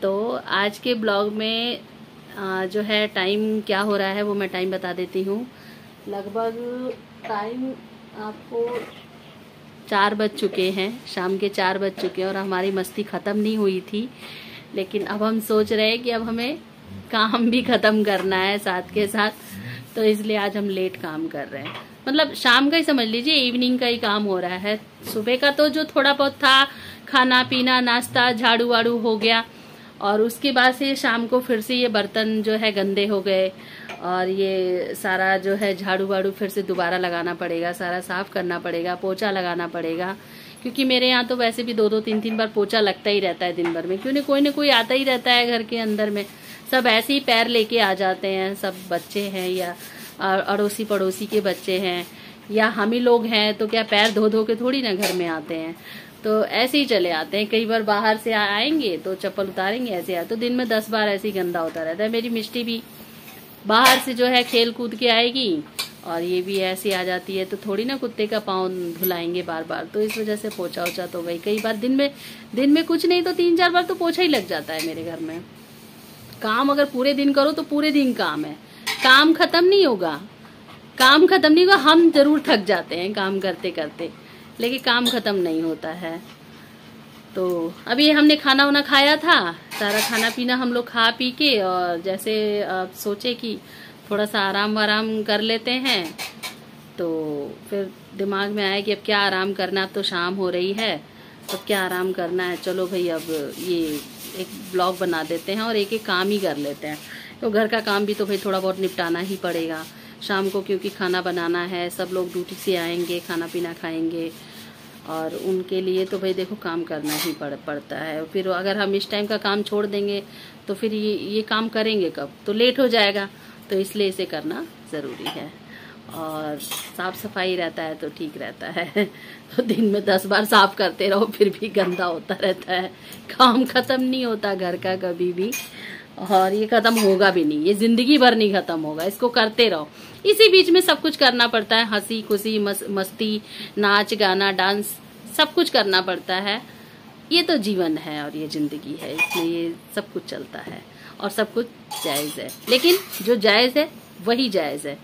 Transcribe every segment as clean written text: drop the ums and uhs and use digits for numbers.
तो आज के ब्लॉग में जो है टाइम क्या हो रहा है वो मैं टाइम बता देती हूँ। लगभग टाइम आपको 4 बज चुके हैं, शाम के 4 बज चुके हैं और हमारी मस्ती ख़त्म नहीं हुई थी। लेकिन अब हम सोच रहे हैं कि अब हमें काम भी ख़त्म करना है साथ के साथ, तो इसलिए आज हम लेट काम कर रहे हैं। मतलब शाम का ही समझ लीजिए, इवनिंग का ही काम हो रहा है। सुबह का तो जो थोड़ा बहुत था, खाना पीना नाश्ता झाड़ू वाड़ू हो गया, और उसके बाद से शाम को फिर से ये बर्तन जो है गंदे हो गए और ये सारा जो है झाड़ू वाड़ू फिर से दोबारा लगाना पड़ेगा, सारा साफ करना पड़ेगा, पोछा लगाना पड़ेगा। क्योंकि मेरे यहाँ तो वैसे भी 2-2 3-3 बार पोछा लगता ही रहता है दिन भर में, क्यों नहीं कोई न कोई आता ही रहता है घर के अंदर में। सब ऐसे ही पैर लेके आ जाते हैं, सब बच्चे हैं या अड़ोसी पड़ोसी के बच्चे हैं या हम ही लोग हैं, तो क्या पैर धो धो के थोड़ी ना घर में आते हैं, तो ऐसे ही चले आते हैं। कई बार बाहर से आएंगे तो चप्पल उतारेंगे, ऐसे आए तो दिन में 10 बार ऐसे ही गंदा होता रहता है। मेरी मिष्टी भी बाहर से जो है खेल कूद के आएगी और ये भी ऐसे आ जाती है, तो थोड़ी ना कुत्ते का पाँव धुलाएंगे बार बार, तो इस वजह से पोछा ओछा तो गई। कई बार दिन में कुछ नहीं तो 3-4 बार तो पोछा ही लग जाता है मेरे घर में। काम अगर पूरे दिन करो तो पूरे दिन काम है, काम खत्म नहीं होगा, काम खत्म नहीं होगा। हम जरूर थक जाते हैं काम करते करते, लेकिन काम खत्म नहीं होता है। तो अभी हमने खाना वाना खाया था, सारा खाना पीना हम लोग खा पी के, और जैसे सोचे कि थोड़ा सा आराम वाराम कर लेते हैं, तो फिर दिमाग में आया कि अब क्या आराम करना, अब तो शाम हो रही है, तो क्या आराम करना है, चलो भाई अब ये एक ब्लॉग बना देते हैं और एक एक काम ही कर लेते हैं। तो घर का काम भी तो भाई थोड़ा बहुत निपटाना ही पड़ेगा शाम को, क्योंकि खाना बनाना है, सब लोग ड्यूटी से आएंगे, खाना पीना खाएंगे, और उनके लिए तो भाई देखो काम करना ही पड़ता है। फिर अगर हम इस टाइम का काम छोड़ देंगे तो फिर ये काम करेंगे कब, तो लेट हो जाएगा, तो इसलिए इसे करना ज़रूरी है। और साफ सफाई रहता है तो ठीक रहता है। तो दिन में 10 बार साफ करते रहो फिर भी गंदा होता रहता है, काम खत्म नहीं होता घर का कभी भी, और ये खत्म होगा भी नहीं, ये जिंदगी भर नहीं खत्म होगा, इसको करते रहो। इसी बीच में सब कुछ करना पड़ता है, हंसी खुशी मस्ती, नाच गाना डांस सब कुछ करना पड़ता है। ये तो जीवन है और ये जिंदगी है, इसमें ये सब कुछ चलता है और सब कुछ जायज़ है। लेकिन जो जायज़ है वही जायज़ है,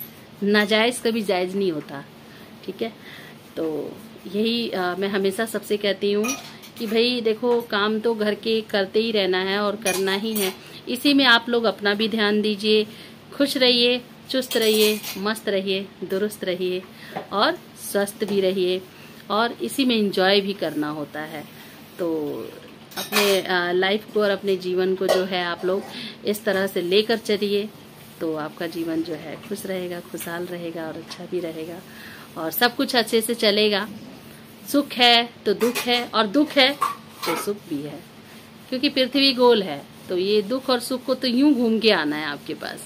नाजायज़ कभी जायज़ नहीं होता, ठीक है। तो यही मैं हमेशा सबसे कहती हूँ कि भाई देखो काम तो घर के करते ही रहना है और करना ही है। इसी में आप लोग अपना भी ध्यान दीजिए, खुश रहिए, चुस्त रहिए, मस्त रहिए, दुरुस्त रहिए और स्वस्थ भी रहिए, और इसी में एंजॉय भी करना होता है। तो अपने लाइफ को और अपने जीवन को जो है आप लोग इस तरह से लेकर चलिए, तो आपका जीवन जो है खुश रहेगा, खुशहाल रहेगा और अच्छा भी रहेगा, और सब कुछ अच्छे से चलेगा। सुख है तो दुख है, और दुख है तो सुख भी है, क्योंकि पृथ्वी गोल है, तो ये दुख और सुख को तो यूं घूम के आना है आपके पास,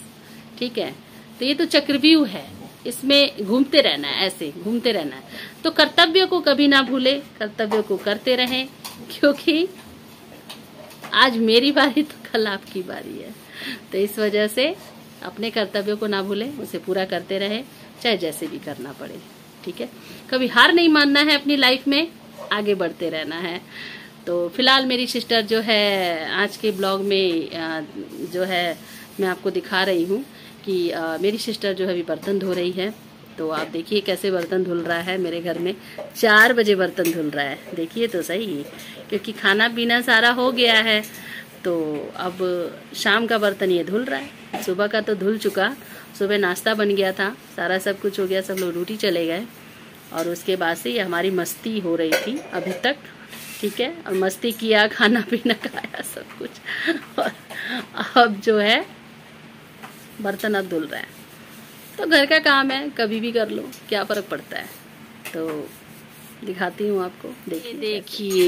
ठीक है। तो ये तो चक्रव्यूह है, इसमें घूमते रहना है, ऐसे घूमते रहना है। तो कर्तव्य को कभी ना भूले, कर्तव्य को करते रहें, क्योंकि आज मेरी बारी तो कल आपकी बारी है। तो इस वजह से अपने कर्तव्यों को ना भूलें, उसे पूरा करते रहें, चाहे जैसे भी करना पड़े, ठीक है। कभी हार नहीं मानना है अपनी लाइफ में, आगे बढ़ते रहना है। तो फिलहाल मेरी सिस्टर जो है आज के ब्लॉग में जो है मैं आपको दिखा रही हूँ कि मेरी सिस्टर जो है अभी बर्तन धो रही है। तो आप देखिए कैसे बर्तन धुल रहा है मेरे घर में, 4 बजे बर्तन धुल रहा है, देखिए तो सही, क्योंकि खाना पीना सारा हो गया है, तो अब शाम का बर्तन ये धुल रहा है। सुबह का तो धुल चुका, सुबह नाश्ता बन गया था, सारा सब कुछ हो गया, सब लोग ड्यूटी चले गए, और उसके बाद से ये हमारी मस्ती हो रही थी अभी तक, ठीक है। और मस्ती किया, खाना पीना खाया सब कुछ, और अब जो है बर्तन अब धुल रहा है। तो घर का काम है, कभी भी कर लो, क्या फर्क पड़ता है। तो दिखाती हूँ आपको, देखिए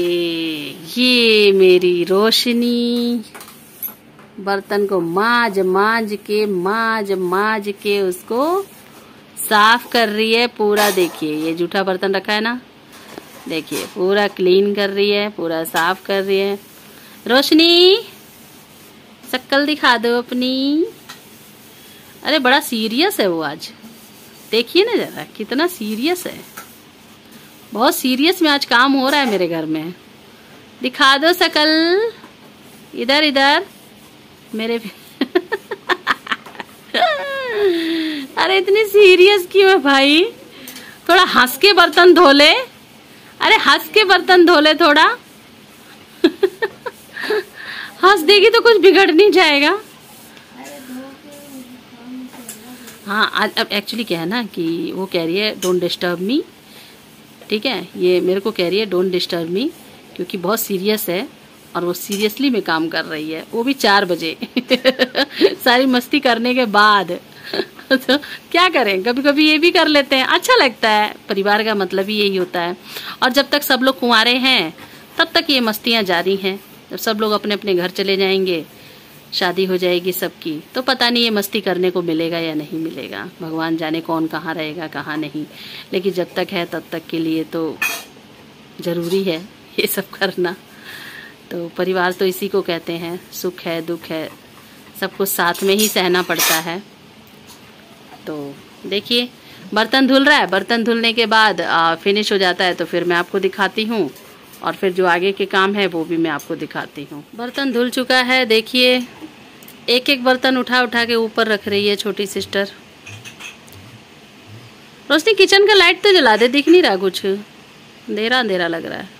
ये मेरी रोशनी बर्तन को माज के उसको साफ कर रही है पूरा। देखिए ये जूठा बर्तन रखा है ना, देखिए पूरा क्लीन कर रही है, पूरा साफ कर रही है। रोशनी शक्ल दिखा दो अपनी। अरे बड़ा सीरियस है वो आज, देखिए ना जरा कितना सीरियस है, बहुत सीरियस में आज काम हो रहा है मेरे घर में। दिखा दो शक्ल, इधर इधर मेरे अरे इतनी सीरियस क्यों है भाई? थोड़ा हंस के बर्तन धो ले। अरे हंस के बर्तन धो ले थोड़ा। हंस देगी तो कुछ बिगड़ नहीं जाएगा। हाँ आज अब एक्चुअली क्या है ना कि वो कह रही है डोंट डिस्टर्ब मी, ठीक है। ये मेरे को कह रही है डोंट डिस्टर्ब मी क्योंकि बहुत सीरियस है और वो सीरियसली में काम कर रही है, वो भी 4 बजे। सारी मस्ती करने के बाद। तो क्या करें, कभी कभी ये भी कर लेते हैं, अच्छा लगता है। परिवार का मतलब ही यही होता है। और जब तक सब लोग कुंवारे हैं तब तक ये मस्तियाँ जारी हैं। जब सब लोग अपने अपने घर चले जाएंगे, शादी हो जाएगी सबकी, तो पता नहीं ये मस्ती करने को मिलेगा या नहीं मिलेगा। भगवान जाने कौन कहाँ रहेगा कहाँ नहीं। लेकिन जब तक है तब तक के लिए तो ज़रूरी है ये सब करना। तो परिवार तो इसी को कहते हैं, सुख है दुख है सब कुछ साथ में ही सहना पड़ता है। तो देखिए बर्तन धुल रहा है, बर्तन धुलने के बाद फिनिश हो जाता है तो फिर मैं आपको दिखाती हूँ और फिर जो आगे के काम है वो भी मैं आपको दिखाती हूँ। बर्तन धुल चुका है, देखिए एक एक बर्तन उठा उठा के ऊपर रख रही है छोटी सिस्टर। रोशनी किचन का लाइट तो जला दे, दिख नहीं रहा कुछ, अंधेरा अंधेरा लग रहा है।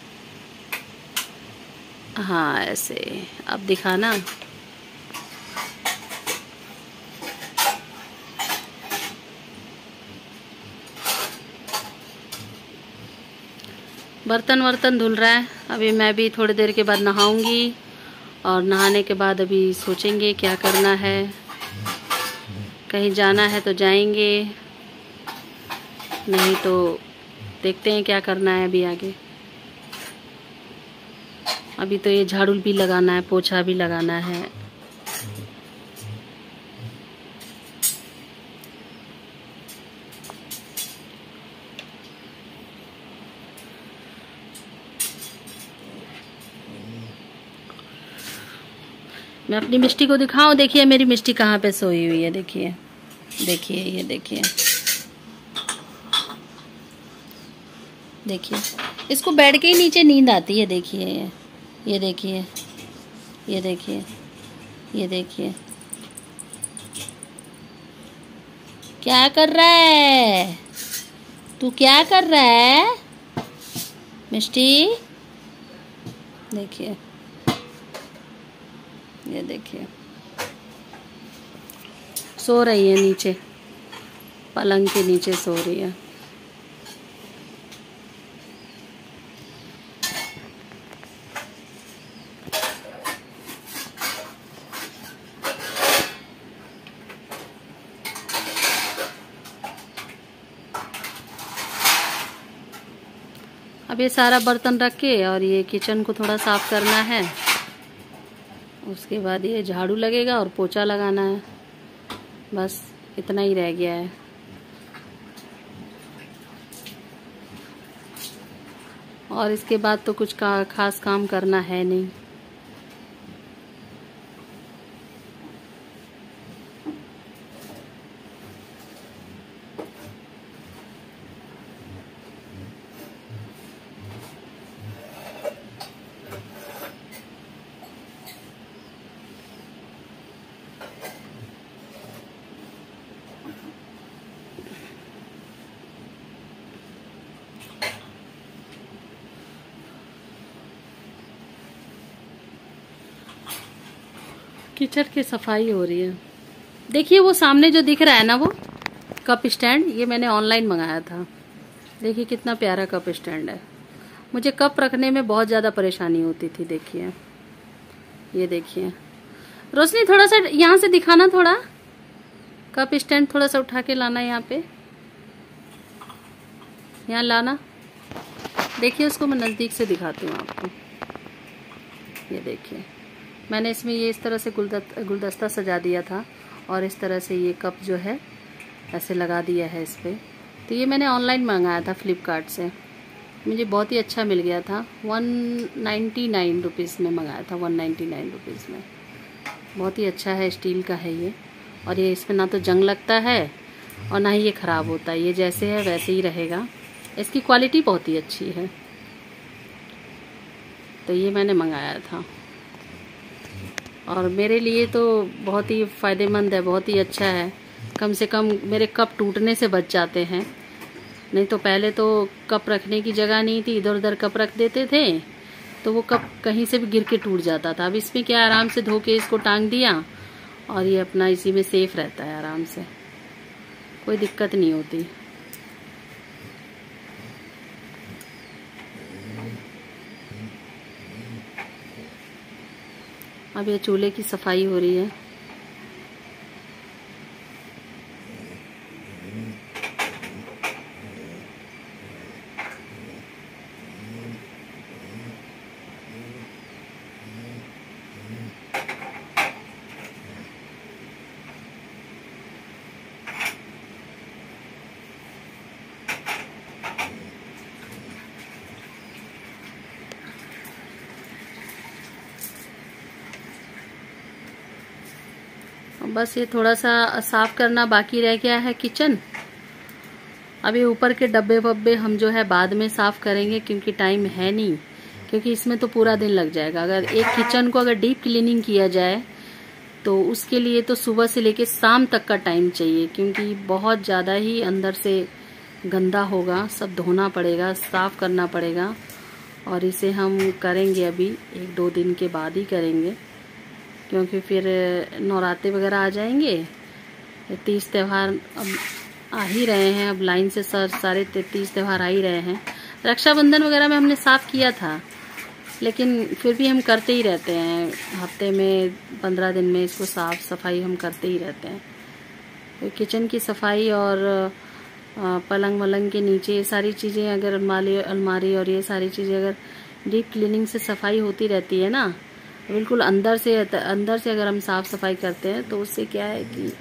हाँ ऐसे अब दिखाना। बर्तन वर्तन धुल रहा है। अभी मैं भी थोड़ी देर के बाद नहाऊंगी और नहाने के बाद अभी सोचेंगे क्या करना है। कहीं जाना है तो जाएंगे, नहीं तो देखते हैं क्या करना है अभी आगे। अभी तो ये झाड़ू भी लगाना है, पोछा भी लगाना है। मैं अपनी मिष्टी को दिखाऊं, देखिए मेरी मिष्टी कहाँ पे सोई हुई है। देखिए देखिए ये देखिए, देखिए इसको बेड के ही नीचे नींद आती है। देखिए ये देखिए, ये देखिए, ये देखिए क्या कर रहा है तू, क्या कर रहा है मिष्टी? देखिए ये देखिए सो रही है नीचे, पलंग के नीचे सो रही है। अब ये सारा बर्तन रख के और ये किचन को थोड़ा साफ करना है। उसके बाद ये झाड़ू लगेगा और पोछा लगाना है, बस इतना ही रह गया है। और इसके बाद तो कुछ खास काम करना है नहीं। किचन की सफाई हो रही है। देखिए वो सामने जो दिख रहा है ना, वो कप स्टैंड, ये मैंने ऑनलाइन मंगाया था। देखिए कितना प्यारा कप स्टैंड है। मुझे कप रखने में बहुत ज़्यादा परेशानी होती थी। देखिए ये देखिए, रोशनी थोड़ा सा यहाँ से दिखाना, थोड़ा कप स्टैंड थोड़ा सा उठा के लाना, यहाँ पे यहाँ लाना। देखिए उसको मैं नज़दीक से दिखाती हूँ आपको। ये देखिए मैंने इसमें ये इस तरह से गुलदस्ता सजा दिया था और इस तरह से ये कप जो है ऐसे लगा दिया है इस पर। तो ये मैंने ऑनलाइन मंगाया था फ्लिपकार्ट से, मुझे बहुत ही अच्छा मिल गया था। 199 रुपीज़ में मंगाया था, 199 रुपीज़ में। बहुत ही अच्छा है, स्टील का है ये। और ये इसमें ना तो जंग लगता है और ना ही ये ख़राब होता है, ये जैसे है वैसे ही रहेगा। इसकी क्वालिटी बहुत ही अच्छी है, तो ये मैंने मंगाया था। और मेरे लिए तो बहुत ही फ़ायदेमंद है, बहुत ही अच्छा है। कम से कम मेरे कप टूटने से बच जाते हैं। नहीं तो पहले तो कप रखने की जगह नहीं थी, इधर उधर कप रख देते थे तो वो कप कहीं से भी गिर के टूट जाता था। अब इसमें क्या, आराम से धो के इसको टांग दिया और ये अपना इसी में सेफ रहता है, आराम से कोई दिक्कत नहीं होती। अब ये चूल्हे की सफाई हो रही है। बस ये थोड़ा सा साफ करना बाकी रह गया है किचन। अभी ऊपर के डब्बे वब्बे हम जो है बाद में साफ करेंगे, क्योंकि टाइम है नहीं, क्योंकि इसमें तो पूरा दिन लग जाएगा। अगर एक किचन को अगर डीप क्लीनिंग किया जाए तो उसके लिए तो सुबह से लेके शाम तक का टाइम चाहिए, क्योंकि बहुत ज़्यादा ही अंदर से गंदा होगा, सब धोना पड़ेगा, साफ करना पड़ेगा। और इसे हम करेंगे अभी 1-2 दिन के बाद ही करेंगे, क्योंकि फिर नवरात्रि वगैरह आ जाएंगे। 30 त्यौहार अब आ ही रहे हैं, अब लाइन से सारे 30 त्यौहार आ ही रहे हैं। रक्षाबंधन वगैरह में हमने साफ किया था, लेकिन फिर भी हम करते ही रहते हैं। हफ्ते में 15 दिन में इसको साफ सफाई हम करते ही रहते हैं। तो किचन की सफाई और पलंग वलंग के नीचे ये सारी चीज़ें, अगर अलमारी और ये सारी चीज़ें अगर डीप क्लीनिंग से सफाई होती रहती है ना, बिल्कुल अंदर से अगर हम साफ सफाई करते हैं तो उससे क्या है कि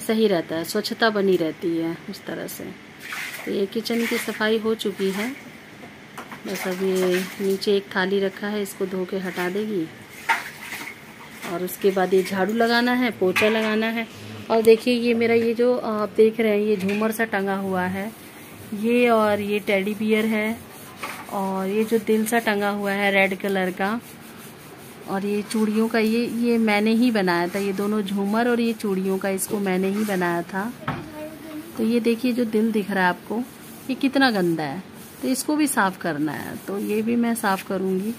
सही रहता है, स्वच्छता बनी रहती है उस तरह से। तो ये किचन की सफाई हो चुकी है। बस अब ये नीचे एक थाली रखा है, इसको धो के हटा देगी और उसके बाद ये झाड़ू लगाना है, पोछा लगाना है। और देखिए ये मेरा ये जो आप देख रहे हैं ये झूमर सा टंगा हुआ है ये, और ये टेडी बियर है, और ये जो दिल सा टंगा हुआ है रेड कलर का, और ये चूड़ियों का ये मैंने ही बनाया था। ये दोनों झूमर और ये चूड़ियों का इसको मैंने ही बनाया था। तो ये देखिए जो दिल दिख रहा है आपको, ये कितना गंदा है, तो इसको भी साफ करना है। तो ये भी मैं साफ करूँगी,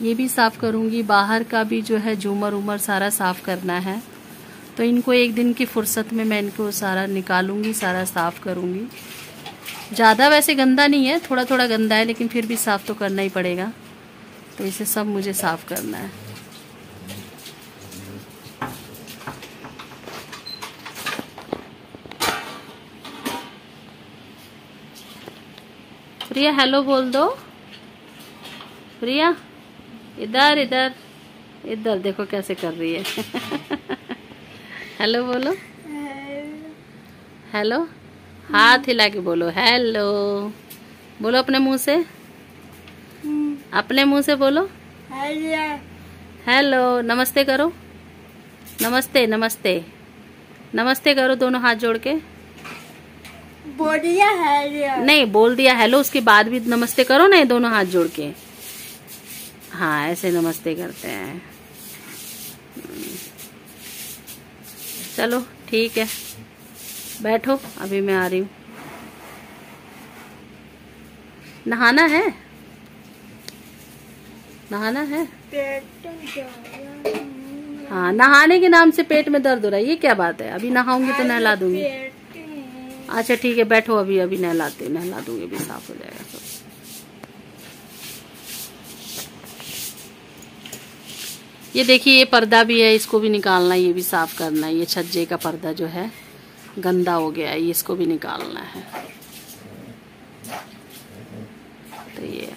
ये भी साफ करूँगी। बाहर का भी जो है झूमर उमर सारा साफ करना है। तो इनको एक दिन की फुर्सत में मैं इनको सारा निकालूंगी, सारा साफ करूँगी। ज़्यादा वैसे गंदा नहीं है, थोड़ा थोड़ा गंदा है, लेकिन फिर भी साफ तो करना ही पड़ेगा। तो इसे सब मुझे साफ करना है। प्रिया हेलो बोल दो। प्रिया इधर इधर इधर देखो कैसे कर रही है। हेलो बोलो, हेलो, हाथ हिला के बोलो हेलो, बोलो अपने मुंह से, अपने मुंह से बोलो हेलो। नमस्ते करो, नमस्ते नमस्ते नमस्ते करो, दोनों हाथ जोड़ के। बोल दिया हेलो, नहीं बोल दिया हेलो, उसके बाद भी नमस्ते करो ना, ये दोनों हाथ जोड़ के। हाँ ऐसे नमस्ते करते हैं। चलो ठीक है, बैठो, अभी मैं आ रही हूँ। नहाना है, नहाना है। हाँ नहाने के नाम से पेट में दर्द हो रहा है, ये क्या बात है? अभी नहाऊंगी तो नहला दूंगी। अच्छा ठीक है बैठो, अभी अभी नहला दूंगी, अभी साफ हो जाएगा सब। ये देखिए ये पर्दा भी है, इसको भी निकालना है, ये भी साफ करना है। ये छज्जे का पर्दा जो है गंदा हो गया है, इसको भी निकालना है। तो ये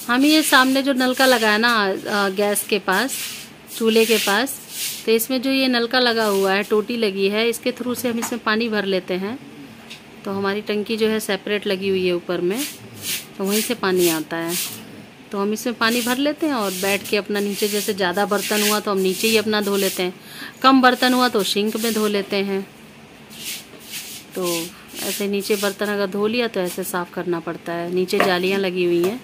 हम ये सामने जो नलका लगा है ना गैस के पास, चूल्हे के पास, तो इसमें जो ये नलका लगा हुआ है, टोटी लगी है, इसके थ्रू से हम इसमें पानी भर लेते हैं। तो हमारी टंकी जो है सेपरेट लगी हुई है ऊपर में, तो वहीं से पानी आता है। तो हम इसमें पानी भर लेते हैं और बैठ के अपना नीचे, जैसे ज़्यादा बर्तन हुआ तो हम नीचे ही अपना धो लेते हैं, कम बर्तन हुआ तो सिंक में धो लेते हैं। तो ऐसे नीचे बर्तन अगर धो लिया तो ऐसे साफ़ करना पड़ता है। नीचे जालियाँ लगी हुई हैं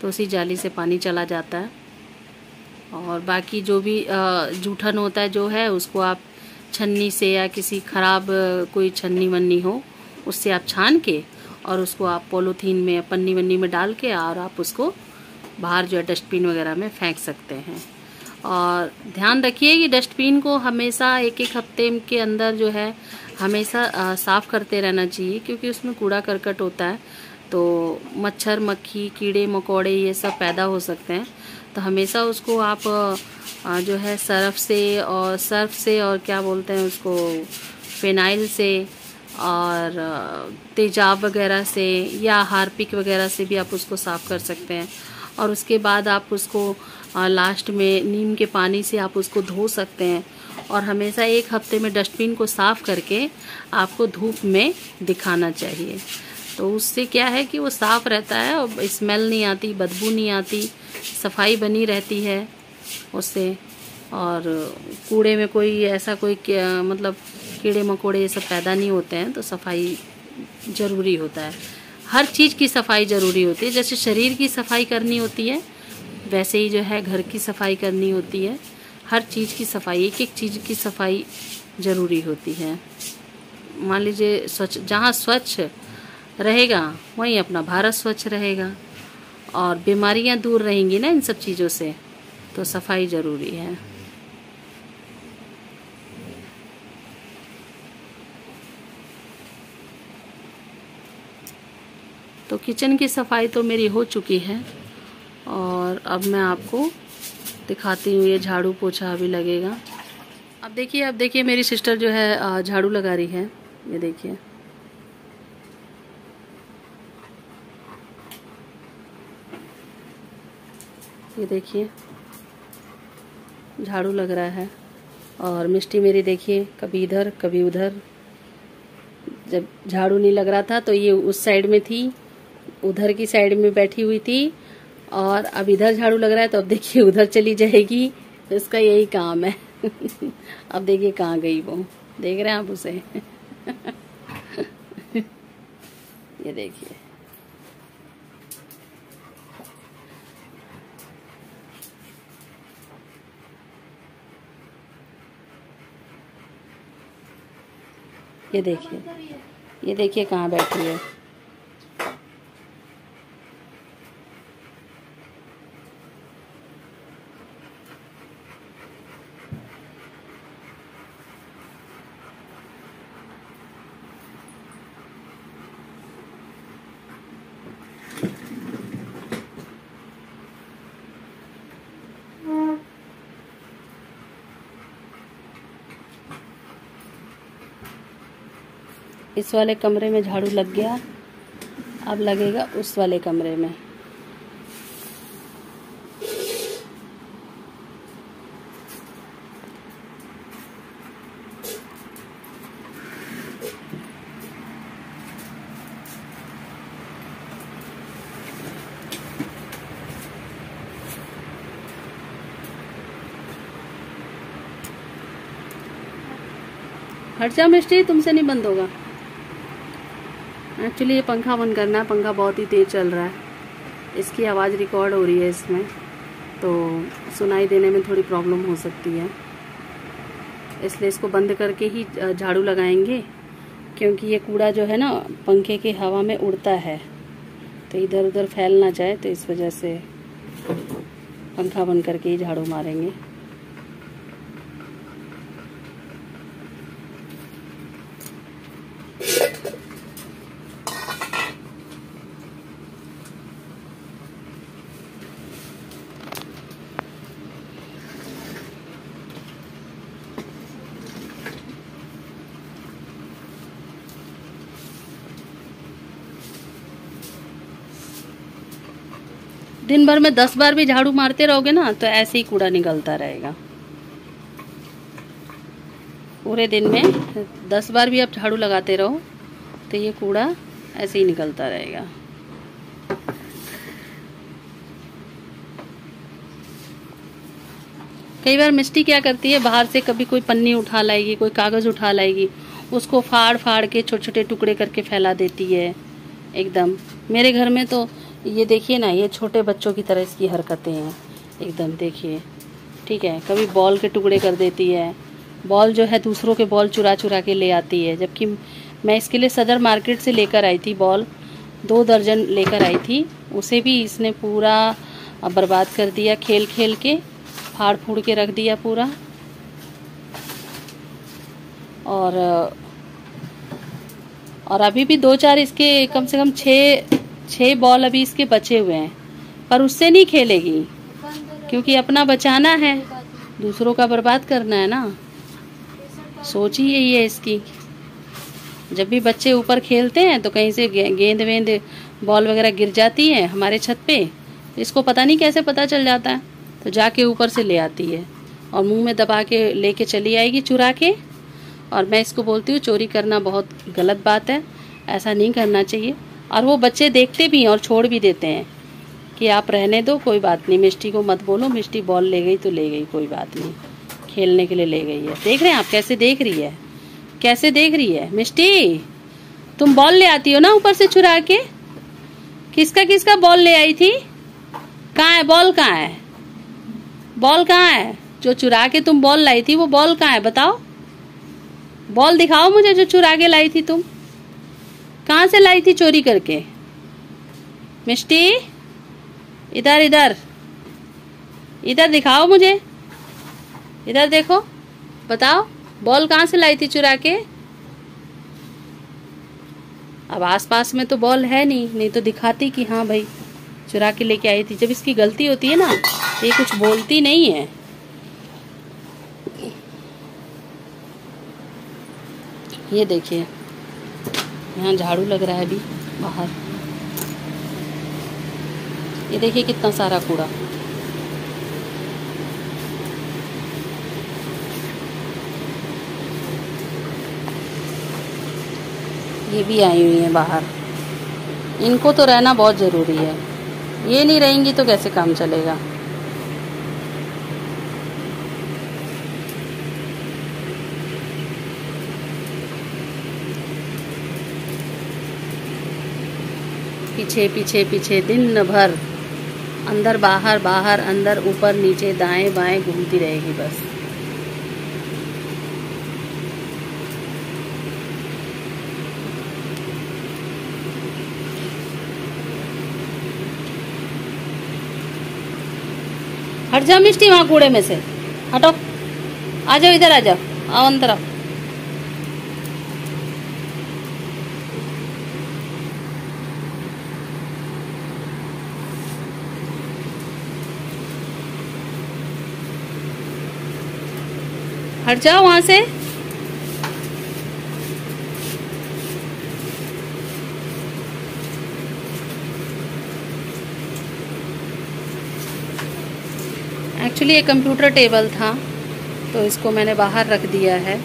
तो उसी जाली से पानी चला जाता है। और बाकी जो भी जूठन होता है जो है, उसको आप छन्नी से या किसी ख़राब कोई छन्नी वन्नी हो उससे आप छान के और उसको आप पॉलीथीन में, पन्नी वन्नी में डाल के और आप उसको बाहर जो है डस्टबिन वगैरह में फेंक सकते हैं। और ध्यान रखिए कि डस्टबिन को हमेशा एक हफ्ते के अंदर जो है हमेशा साफ़ करते रहना चाहिए, क्योंकि उसमें कूड़ा करकट होता है तो मच्छर मक्खी कीड़े मकोड़े ये सब पैदा हो सकते हैं। तो हमेशा उसको आप जो है सर्फ से और क्या बोलते हैं उसको, फिनाइल से और तेजाब वगैरह से या हार्पिक वगैरह से भी आप उसको साफ़ कर सकते हैं। और उसके बाद आप उसको लास्ट में नीम के पानी से आप उसको धो सकते हैं। और हमेशा एक हफ्ते में डस्टबिन को साफ़ करके आपको धूप में दिखाना चाहिए। तो उससे क्या है कि वो साफ़ रहता है और स्मेल नहीं आती, बदबू नहीं आती, सफाई बनी रहती है उससे। और कूड़े में कोई ऐसा कोई मतलब कीड़े मकोड़े ये सब पैदा नहीं होते हैं। तो सफाई ज़रूरी होता है, हर चीज़ की सफाई ज़रूरी होती है। जैसे शरीर की सफाई करनी होती है वैसे ही जो है घर की सफाई करनी होती है। हर चीज़ की सफाई, एक चीज़ की सफाई ज़रूरी होती है। मान लीजिए जहाँ स्वच्छ रहेगा वहीं अपना भारत स्वच्छ रहेगा और बीमारियां दूर रहेंगी ना इन सब चीज़ों से। तो सफाई ज़रूरी है। तो किचन की सफाई तो मेरी हो चुकी है और अब मैं आपको दिखाती हूँ। ये झाड़ू पोछा अभी लगेगा। अब देखिए मेरी सिस्टर जो है झाड़ू लगा रही है। ये देखिए, ये देखिए झाड़ू लग रहा है। और मिष्टी मेरी देखिए कभी इधर कभी उधर। जब झाड़ू नहीं लग रहा था तो ये उस साइड में थी, उधर की साइड में बैठी हुई थी। और अब इधर झाड़ू लग रहा है तो अब देखिए उधर चली जाएगी। इसका यही काम है। अब देखिए कहाँ गई वो, देख रहे हैं आप उसे। ये देखिए, ये देखिए कहाँ बैठी है। इस वाले कमरे में झाड़ू लग गया, अब लगेगा उस वाले कमरे में। हट जा मिस्टी, तुमसे नहीं बंद होगा। एक्चुअली ये पंखा बंद करना है, पंखा बहुत ही तेज चल रहा है, इसकी आवाज़ रिकॉर्ड हो रही है इसमें, तो सुनाई देने में थोड़ी प्रॉब्लम हो सकती है। इसलिए इसको बंद करके ही झाड़ू लगाएंगे, क्योंकि ये कूड़ा जो है ना पंखे की हवा में उड़ता है तो इधर उधर फैल ना जाए, तो इस वजह से पंखा बंद करके ही झाड़ू मारेंगे। दिन भर में 10 बार भी झाड़ू मारते रहोगे ना तो ऐसे ही कूड़ा निकलता रहेगा। पूरे दिन में 10 बार भी आप झाड़ू लगाते रहो तो ये कूड़ा ऐसे ही निकलता रहेगा। कई बार मिष्टी क्या करती है, बाहर से कभी कोई पन्नी उठा लाएगी, कोई कागज़ उठा लाएगी, उसको फाड़ फाड़ के छोटे छोटे टुकड़े करके फैला देती है एकदम। मेरे घर में तो ये देखिए ना, ये छोटे बच्चों की तरह इसकी हरकतें हैं एकदम, देखिए। ठीक है, कभी बॉल के टुकड़े कर देती है, बॉल जो है दूसरों के बॉल चुरा चुरा के ले आती है, जबकि मैं इसके लिए सदर मार्केट से लेकर आई थी बॉल, 2 दर्जन लेकर आई थी, उसे भी इसने पूरा बर्बाद कर दिया, खेल खेल के फाड़ फूड़ के रख दिया पूरा। और अभी भी 2-4 इसके कम से कम 6 बॉल अभी इसके बचे हुए हैं, पर उससे नहीं खेलेगी क्योंकि अपना बचाना है, दूसरों का बर्बाद करना है ना। सोच ही यही है इसकी। जब भी बच्चे ऊपर खेलते हैं तो कहीं से गेंद वेंद बॉल वगैरह गिर जाती है हमारे छत पे, इसको पता नहीं कैसे पता चल जाता है, तो जाके ऊपर से ले आती है और मुंह में दबा के लेके चली आएगी चुरा के। और मैं इसको बोलती हूँ चोरी करना बहुत गलत बात है, ऐसा नहीं करना चाहिए। और वो बच्चे देखते भी हैं और छोड़ भी देते हैं कि आप रहने दो, कोई बात नहीं, मिष्टी को मत बोलो, मिष्टी बॉल ले गई तो ले गई, कोई बात नहीं, खेलने के लिए ले गई है। देख रहे हैं आप कैसे देख रही है, कैसे देख रही है। मिष्टी, तुम बॉल ले आती हो ना ऊपर से चुरा के, किसका किसका बॉल ले आई थी? कहाँ है बॉल, कहाँ है बॉल, कहाँ है? जो चुरा के तुम बॉल लाई थी वो बॉल कहाँ है, बताओ, बॉल दिखाओ मुझे जो चुरा के लाई थी तुम, कहाँ से लाई थी चोरी करके? मिष्टी, इधर इधर इधर दिखाओ मुझे, इधर देखो, बताओ बॉल कहाँ से लाई थी चुरा के? अब आसपास में तो बॉल है नहीं तो दिखाती कि हाँ भाई चुरा के लेके आई थी। जब इसकी गलती होती है ना, ये कुछ बोलती नहीं है। ये देखिए, यहाँ झाड़ू लग रहा है अभी बाहर, ये देखिए कितना सारा कूड़ा। ये भी आई हुई है बाहर, इनको तो रहना बहुत ज़रूरी है, ये नहीं रहेंगी तो कैसे काम चलेगा। पीछे पीछे पीछे दिन भर अंदर बाहर बाहर अंदर ऊपर नीचे दाएं बाएं घूमती रहेगी बस। हट जाओ मिष्टी, वहां कूड़े में से हटो, आ जाओ इधर, आ जाओ, आओ अंदर आओ। हट जाओ वहां से। एक्चुअली ये कंप्यूटर टेबल था तो इसको मैंने बाहर रख दिया है,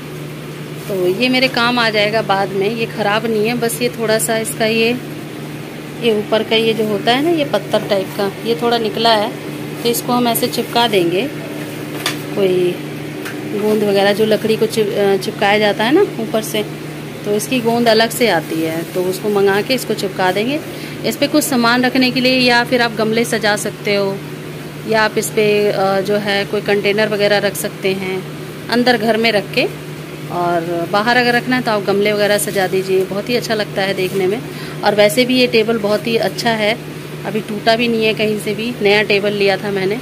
तो ये मेरे काम आ जाएगा बाद में। ये ख़राब नहीं है, बस ये थोड़ा सा इसका ये ऊपर का ये जो होता है ना, ये पत्थर टाइप का ये थोड़ा निकला है, तो इसको हम ऐसे चिपका देंगे। कोई गोंद वगैरह जो लकड़ी को चिपकाया जाता है ना ऊपर से, तो इसकी गोंद अलग से आती है, तो उसको मंगा के इसको चिपका देंगे। इस पर कुछ सामान रखने के लिए, या फिर आप गमले सजा सकते हो, या आप इस पर जो है कोई कंटेनर वगैरह रख सकते हैं अंदर घर में रख के। और बाहर अगर रखना है तो आप गमले वगैरह सजा दीजिए, बहुत ही अच्छा लगता है देखने में। और वैसे भी ये टेबल बहुत ही अच्छा है, अभी टूटा भी नहीं है कहीं से भी, नया टेबल लिया था मैंने,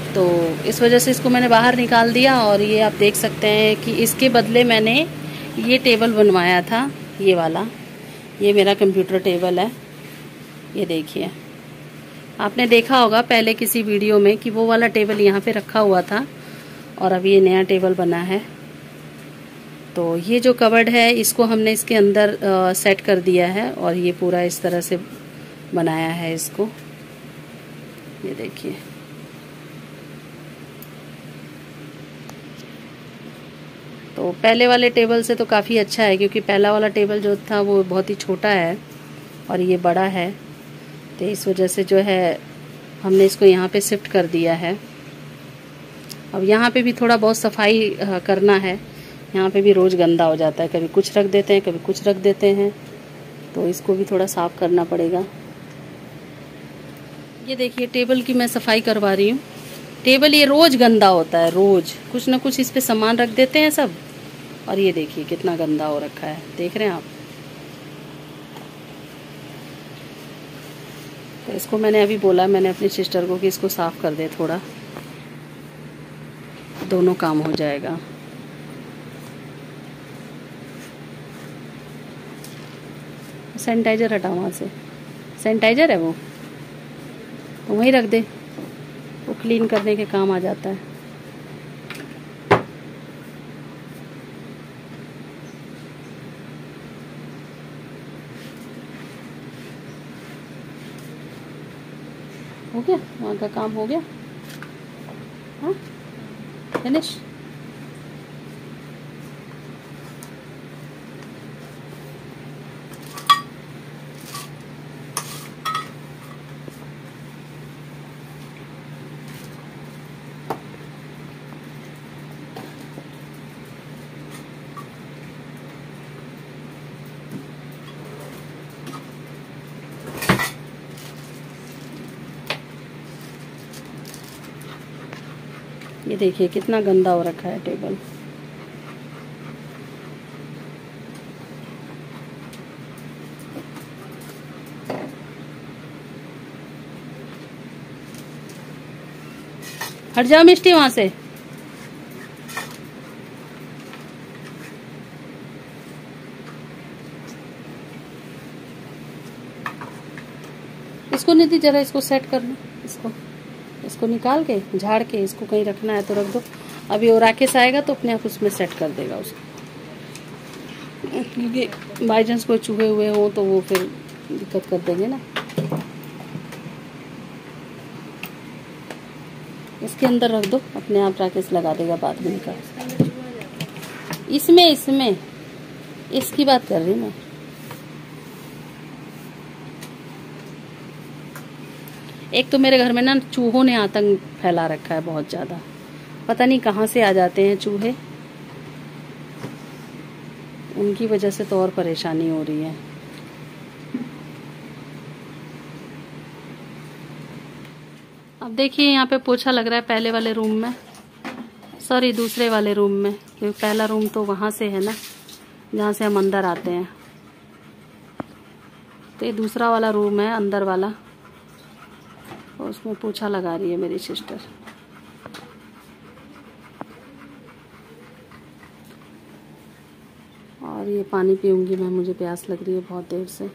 तो इस वजह से इसको मैंने बाहर निकाल दिया। और ये आप देख सकते हैं कि इसके बदले मैंने ये टेबल बनवाया था, ये वाला, ये मेरा कंप्यूटर टेबल है। ये देखिए, आपने देखा होगा पहले किसी वीडियो में कि वो वाला टेबल यहाँ पे रखा हुआ था और अब ये नया टेबल बना है। तो ये जो कवर्ड है इसको हमने इसके अंदर सेट कर दिया है और ये पूरा इस तरह से बनाया है इसको। ये देखिए, तो पहले वाले टेबल से तो काफ़ी अच्छा है, क्योंकि पहला वाला टेबल जो था वो बहुत ही छोटा है और ये बड़ा है, तो इस वजह से जो है हमने इसको यहाँ पे शिफ्ट कर दिया है। अब यहाँ पे भी थोड़ा बहुत सफाई करना है। यहाँ पे भी रोज़ गंदा हो जाता है, कभी कुछ रख देते हैं कभी कुछ रख देते हैं, तो इसको भी थोड़ा साफ़ करना पड़ेगा। ये देखिए टेबल की मैं सफाई करवा रही हूँ। टेबल ये रोज़ गंदा होता है, रोज़ कुछ ना कुछ इस पे सामान रख देते हैं सब, और ये देखिए कितना गंदा हो रखा है, देख रहे हैं आप। तो इसको मैंने अभी बोला, मैंने अपनी सिस्टर को कि इसको साफ़ कर दे थोड़ा, दोनों काम हो जाएगा। सैनिटाइज़र हटा वहाँ से, सैनिटाइज़र है वो वहीं रख दे, वो क्लीन करने के काम आ जाता है। हो गया वहाँ का काम, हो गया। हाँ फिनिश। ये देखिए कितना गंदा हो रखा है टेबल। हट जाओ मिष्टी वहां से। इसको निधि जरा इसको सेट कर लो, इसको निकाल के झाड़ के इसको कहीं रखना है तो रख दो। अभी वो राकेश आएगा तो अपने आप उसमें सेट कर देगा उसको, क्योंकि बाई चांस कोई चूहे हुए हो तो वो फिर दिक्कत कर देंगे ना। इसके अंदर रख दो, अपने आप राकेश लगा देगा बाद में निकाल। इसमें इसकी बात कर रही हूँ मैं। एक तो मेरे घर में ना चूहों ने आतंक फैला रखा है बहुत ज़्यादा, पता नहीं कहाँ से आ जाते हैं चूहे, उनकी वजह से तो और परेशानी हो रही है। अब देखिए यहाँ पे पोछा लग रहा है पहले वाले रूम में, सॉरी दूसरे वाले रूम में, क्योंकि पहला रूम तो वहाँ से है ना जहाँ से हम अंदर आते हैं, तो ये दूसरा वाला रूम है अंदर वाला, और उसमें पोछा लगा रही है मेरी सिस्टर। और ये पानी पीऊंगी मैं, मुझे प्यास लग रही है बहुत देर से।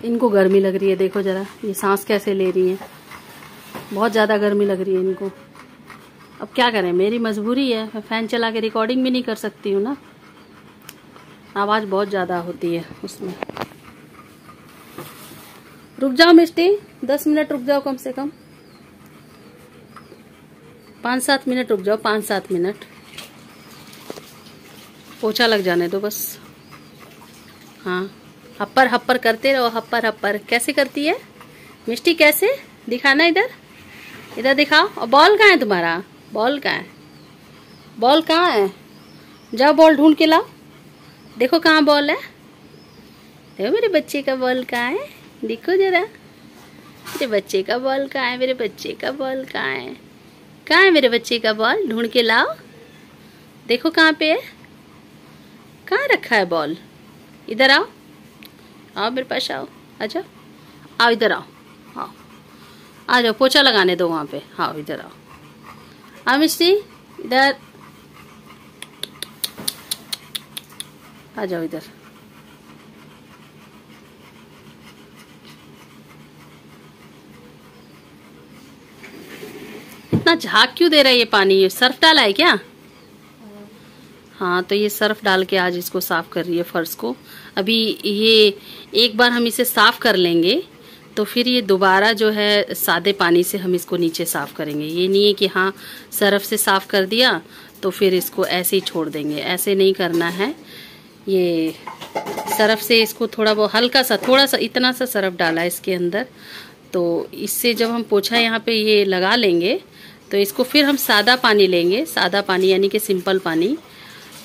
इनको गर्मी लग रही है, देखो जरा ये सांस कैसे ले रही है, बहुत ज़्यादा गर्मी लग रही है इनको। अब क्या करें, मेरी मजबूरी है, मैं फ़ैन चला के रिकॉर्डिंग भी नहीं कर सकती हूँ ना, आवाज़ बहुत ज़्यादा होती है उसमें। रुक जाओ मिष्टी, 10 मिनट रुक जाओ, कम से कम 5-7 मिनट रुक जाओ, 5-7 मिनट, पोछा लग जाने दो बस। हाँ हप्पर हप्पर करते रहो, हप्पर हप्पर। कैसे करती है मिष्टी, कैसे दिखाना, इधर दिखाओ। और बॉल कहाँ है तुम्हारा, बॉल कहाँ है, बॉल कहाँ है, जाओ बॉल ढूंढ के लाओ। देखो कहाँ बॉल है, देखो मेरे बच्चे का बॉल कहाँ है, देखो जरा मेरे बच्चे का बॉल कहाँ है, मेरे बच्चे का बॉल कहाँ है, कहाँ है मेरे बच्चे का बॉल, ढूंढ के लाओ। देखो कहाँ पे है, कहाँ रखा है बॉल, इधर आओ, आओ मेरे पास आओ, अच्छा आओ इधर आओ, आओ आ जाओ, पोछा लगाने दो वहाँ पे, हाँ इधर आओ, आओ मिष्टी इधर आ जाओ, इधर इतना झाग क्यों दे रहा है ये पानी, ये सर्फ डाला है क्या। हाँ तो ये सर्फ डाल के आज इसको साफ कर रही है फर्श को। अभी ये एक बार हम इसे साफ कर लेंगे तो फिर ये दोबारा जो है सादे पानी से हम इसको नीचे साफ़ करेंगे। ये नहीं है कि हाँ सर्फ से साफ़ कर दिया तो फिर इसको ऐसे ही छोड़ देंगे, ऐसे नहीं करना है। ये सर्फ से इसको थोड़ा बहुत हल्का सा, थोड़ा सा, इतना सा सर्फ डाला इसके अंदर, तो इससे जब हम पोछा यहाँ पे ये लगा लेंगे तो इसको फिर हम सादा पानी लेंगे, सादा पानी यानी कि सिंपल पानी,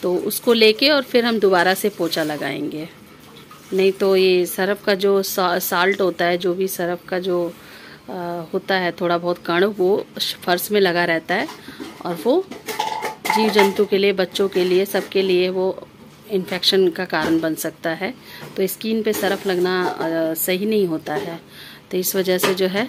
तो उसको लेके और फिर हम दोबारा से पोछा लगाएंगे। नहीं तो ये सर्फ का जो साल्ट होता है, जो भी सर्फ का जो होता है थोड़ा बहुत कण, वो फर्श में लगा रहता है और वो जीव जंतु के लिए, बच्चों के लिए, सबके लिए वो इन्फेक्शन का कारण बन सकता है। तो स्किन पे सर्फ लगना सही नहीं होता है। तो इस वजह से जो है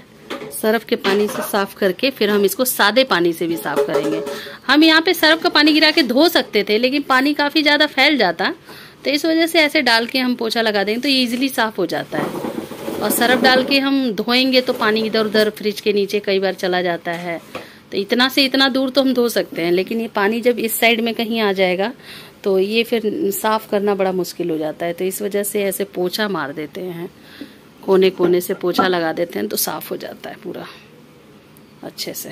सर्फ के पानी से साफ़ करके फिर हम इसको सादे पानी से भी साफ़ करेंगे। हम यहाँ पे सर्फ का पानी गिरा के धो सकते थे, लेकिन पानी काफ़ी ज़्यादा फैल जाता, तो इस वजह से ऐसे डाल के हम पोछा लगा देंगे तो ये ईजिली साफ़ हो जाता है। और सर्फ डाल के हम धोएंगे तो पानी इधर उधर फ्रिज के नीचे कई बार चला जाता है, तो इतना से इतना दूर तो हम धो सकते हैं, लेकिन ये पानी जब इस साइड में कहीं आ जाएगा तो ये फिर साफ़ करना बड़ा मुश्किल हो जाता है। तो इस वजह से ऐसे पोछा मार देते हैं, कोने कोने से पोछा लगा देते हैं तो साफ़ हो जाता है पूरा अच्छे से।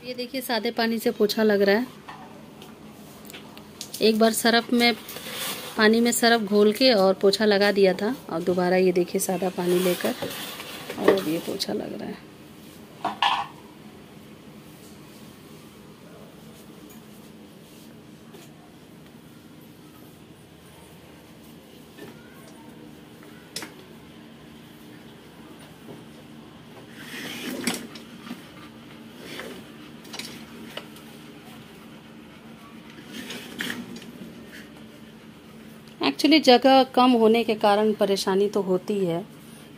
ये देखिए सादे पानी से पोछा लग रहा है। एक बार सर्फ में, पानी में सर्फ घोल के और पोछा लगा दिया था, और दोबारा ये देखिए सादा पानी लेकर और ये पोछा लग रहा है। एक्चुअली जगह कम होने के कारण परेशानी तो होती है।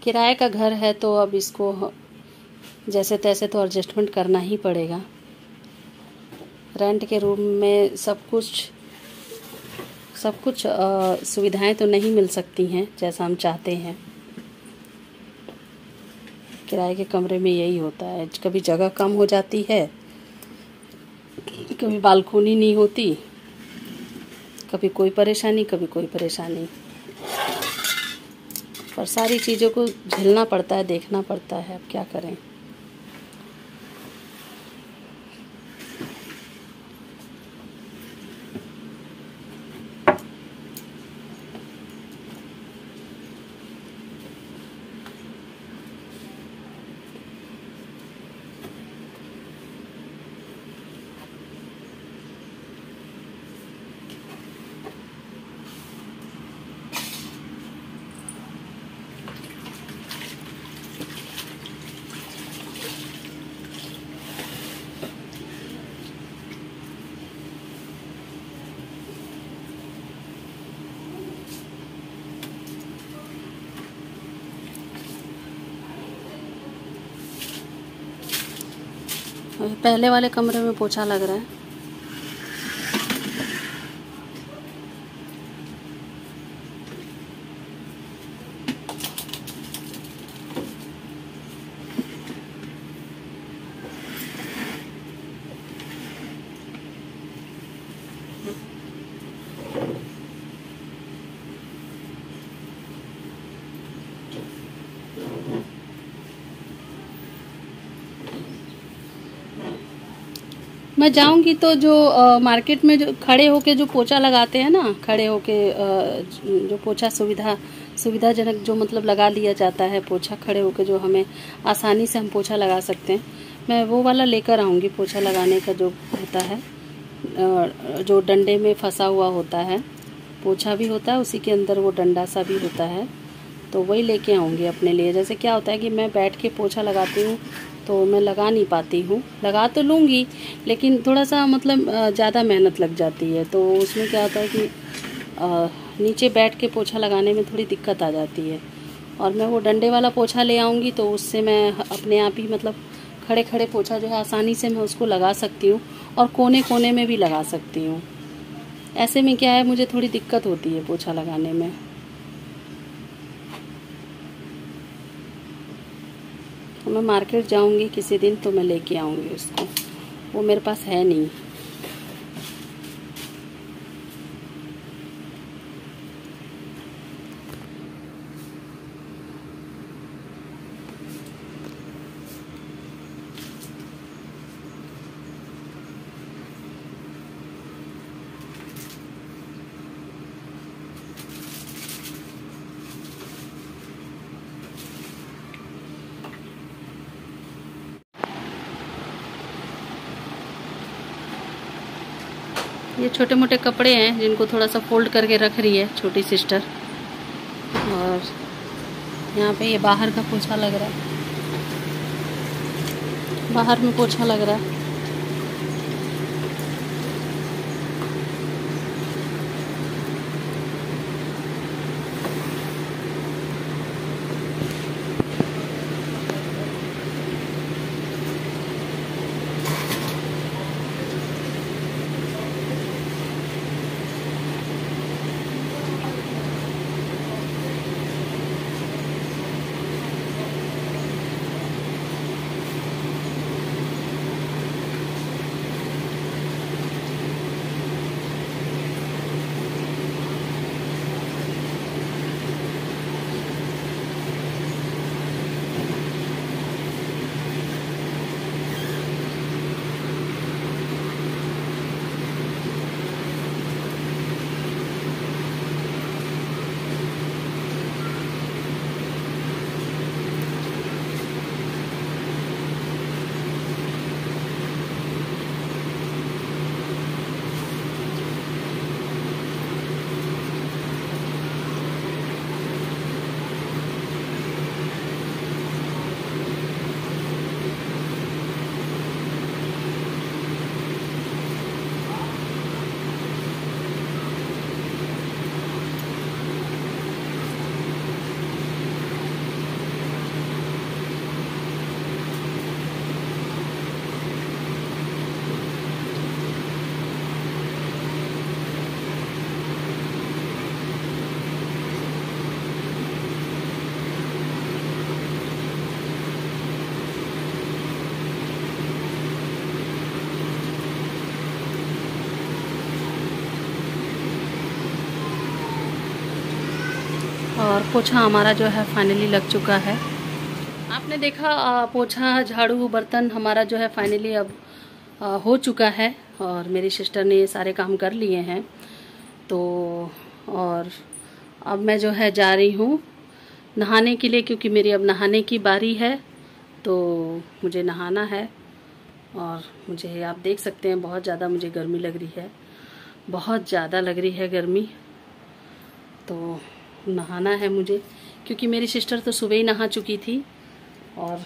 किराए का घर है तो अब इसको जैसे तैसे तो एडजस्टमेंट करना ही पड़ेगा। रेंट के रूम में सब कुछ सुविधाएं तो नहीं मिल सकती हैं जैसा हम चाहते हैं। किराए के कमरे में यही होता है, कभी जगह कम हो जाती है, कभी बालकोनी नहीं होती, कभी कोई परेशानी, कभी कोई परेशानी। पर सारी चीज़ों को झेलना पड़ता है, देखना पड़ता है, अब क्या करें। पहले वाले कमरे में पोछा लग रहा है। मैं जाऊंगी तो जो मार्केट में जो खड़े होके जो पोछा लगाते हैं ना, खड़े होके जो पोछा सुविधाजनक जो मतलब लगा लिया जाता है पोछा, खड़े होके जो हमें आसानी से हम पोछा लगा सकते हैं, मैं वो वाला लेकर आऊंगी। पोछा लगाने का जो होता है, जो डंडे में फंसा हुआ होता है, पोछा भी होता है उसी के अंदर, वो डंडा सा भी होता है, तो वही लेके आऊंगी अपने लिए। जैसे क्या होता है कि मैं बैठ के पोछा लगाती हूँ तो मैं लगा नहीं पाती हूँ, लगा तो लूँगी लेकिन थोड़ा सा मतलब ज़्यादा मेहनत लग जाती है, तो उसमें क्या होता है कि नीचे बैठ के पोछा लगाने में थोड़ी दिक्कत आ जाती है। और मैं वो डंडे वाला पोछा ले आऊँगी तो उससे मैं अपने आप ही मतलब खड़े खड़े पोछा जो है आसानी से मैं उसको लगा सकती हूँ और कोने कोने में भी लगा सकती हूँ। ऐसे में क्या है, मुझे थोड़ी दिक्कत होती है पोछा लगाने में। तो मैं मार्केट जाऊंगी किसी दिन तो मैं लेके आऊंगी उसको, वो मेरे पास है नहीं। ये छोटे मोटे कपड़े हैं जिनको थोड़ा सा फोल्ड करके रख रही है छोटी सिस्टर। और यहाँ पे ये बाहर का पोछा लग रहा है, बाहर में पोछा लग रहा है। और पोछा हमारा जो है फाइनली लग चुका है। आपने देखा पोछा झाड़ू बर्तन हमारा जो है फाइनली अब हो चुका है और मेरी सिस्टर ने ये सारे काम कर लिए हैं। तो और अब मैं जो है जा रही हूँ नहाने के लिए, क्योंकि मेरी अब नहाने की बारी है। तो मुझे नहाना है और मुझे आप देख सकते हैं बहुत ज़्यादा मुझे गर्मी लग रही है, बहुत ज़्यादा लग रही है गर्मी। तो नहाना है मुझे, क्योंकि मेरी सिस्टर तो सुबह ही नहा चुकी थी और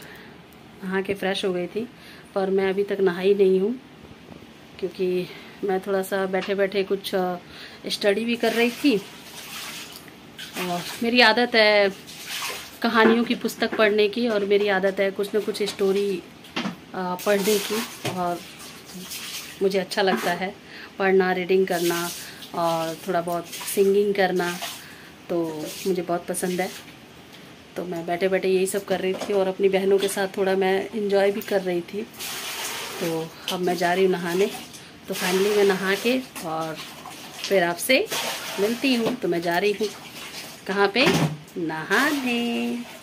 नहा के फ्रेश हो गई थी, पर मैं अभी तक नहाई नहीं हूँ, क्योंकि मैं थोड़ा सा बैठे बैठे कुछ स्टडी भी कर रही थी। और मेरी आदत है कहानियों की पुस्तक पढ़ने की, और मेरी आदत है कुछ न कुछ स्टोरी पढ़ने की, और मुझे अच्छा लगता है पढ़ना, रीडिंग करना और थोड़ा बहुत सिंगिंग करना, तो मुझे बहुत पसंद है। तो मैं बैठे बैठे यही सब कर रही थी और अपनी बहनों के साथ थोड़ा मैं इंजॉय भी कर रही थी। तो अब मैं जा रही हूँ नहाने। तो फाइनली मैं नहा के और फिर आपसे मिलती हूँ। तो मैं जा रही हूँ कहाँ पे? नहाने।